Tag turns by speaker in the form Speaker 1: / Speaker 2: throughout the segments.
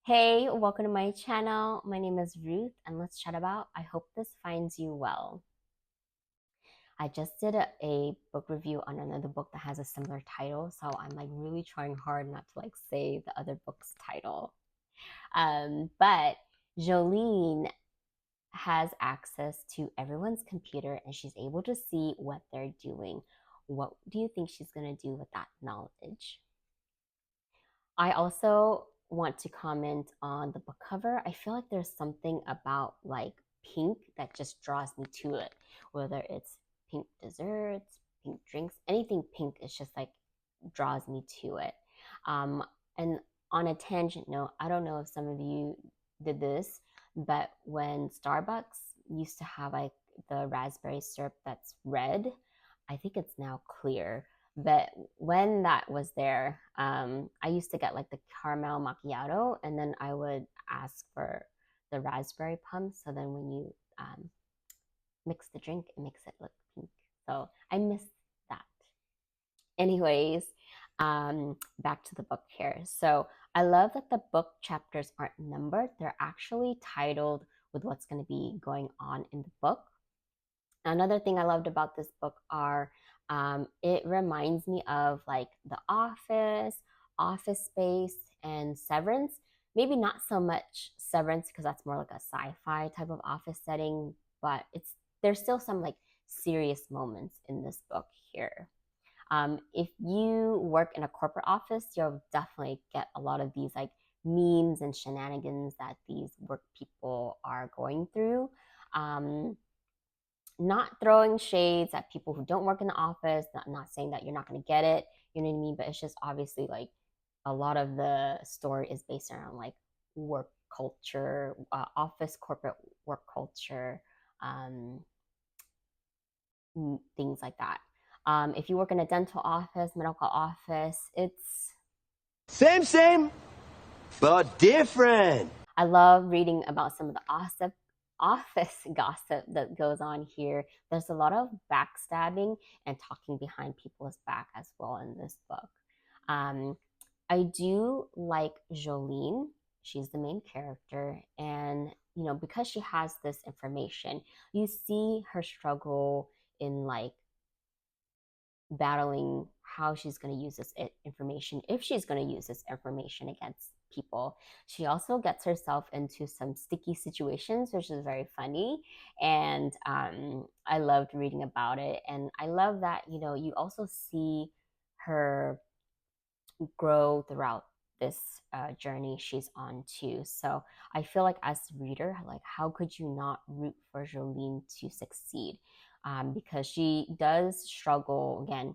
Speaker 1: Hey, welcome to my channel. My name is Ruth, and let's chat about I hope this finds you well. I just did a book review on another book that has a similar title, so I'm like really trying hard not to like say the other book's title. But Jolene has access to everyone's computer and she's able to see what they're doing. What do you think she's going to do with that knowledge? I also want to comment on the book cover. I feel like there's something about like pink that just draws me to it, whether it's pink desserts, pink drinks, anything pink is just like draws me to it. And on a tangent note, I don't know if some of you did this, but when Starbucks used to have like the raspberry syrup that's red, I think it's now clear, but when that was there, I used to get like the caramel macchiato, and then I would ask for the raspberry pump. So then when you mix the drink, it makes it look pink. So I miss that. Anyways, back to the book here. So I love that the book chapters aren't numbered; they're actually titled with what's going to be going on in the book. Another thing I loved about this book are it reminds me of like The Office, Office Space, and Severance. Maybe not so much Severance because that's more like a sci-fi type of office setting, but there's still some like serious moments in this book here. If you work in a corporate office, you'll definitely get a lot of these like memes and shenanigans that these work people are going through. Um, Not throwing shades at people who don't work in the office, not saying that you're not going to get it, you know what I mean? But it's just obviously like a lot of the story is based around like work culture, office corporate work culture, um, things like that. If you work in a dental office, medical office,
Speaker 2: Same, but different.
Speaker 1: I love reading about some of the office gossip that goes on here. There's a lot of backstabbing and talking behind people's back as well in this book. Um, I do like Jolene. She's the main character, and because she has this information, you see her struggle in like battling how she's going to use this information, if she's going to use this information against people. She also gets herself into some sticky situations, which is very funny. And I loved reading about it. And I love that, you also see her grow throughout this journey she's on too. So I feel like as a reader, like how could you not root for Jolene to succeed? Because she does struggle again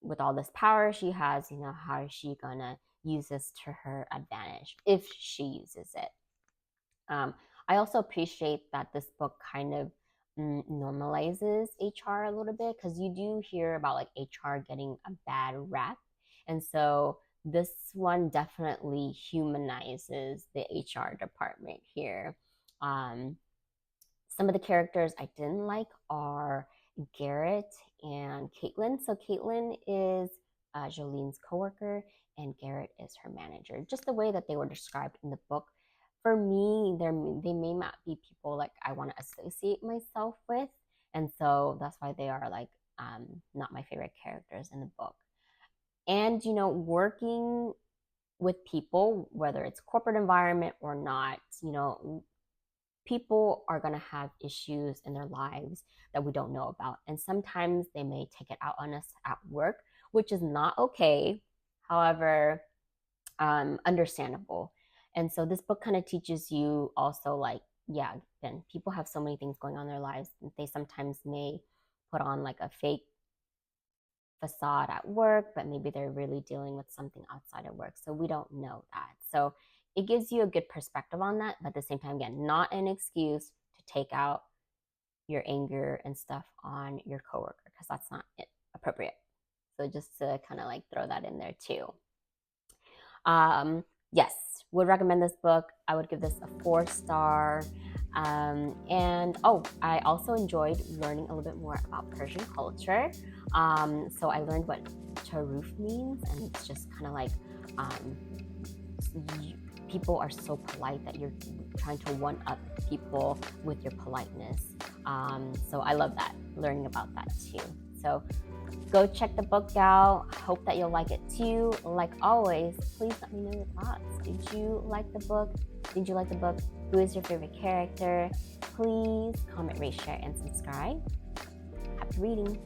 Speaker 1: with all this power she has, how is she gonna use this to her advantage if she uses it? I also appreciate that this book kind of normalizes HR a little bit because you do hear about like HR getting a bad rap. And so this one definitely humanizes the HR department here. Um, some of the characters I didn't like are Garrett and Caitlin. So Caitlin is Jolene's coworker, and Garrett is her manager. Just the way that they were described in the book, for me, they may not be people like I want to associate myself with, and so that's why they are like not my favorite characters in the book. And working with people, whether it's corporate environment or not, people are going to have issues in their lives that we don't know about. And sometimes they may take it out on us at work, which is not okay. However, understandable. And so this book kind of teaches you also, like, yeah, then people have so many things going on in their lives. They sometimes may put on like a fake facade at work, but maybe they're really dealing with something outside of work. So we don't know that. So it gives you a good perspective on that, but at the same time, again, not an excuse to take out your anger and stuff on your coworker because that's not appropriate. So just to kind of like throw that in there too. Yes, would recommend this book. I would give this a 4-star. And I also enjoyed learning a little bit more about Persian culture. So I learned what taruf means, and it's just kind of like people are so polite that you're trying to one up people with your politeness. So I love that, learning about that too. So go check the book out. Hope that you'll like it too. Like always, please let me know your thoughts. Did you like the book? Did you like the book? Who is your favorite character? Please comment, rate, share, and subscribe. Happy reading.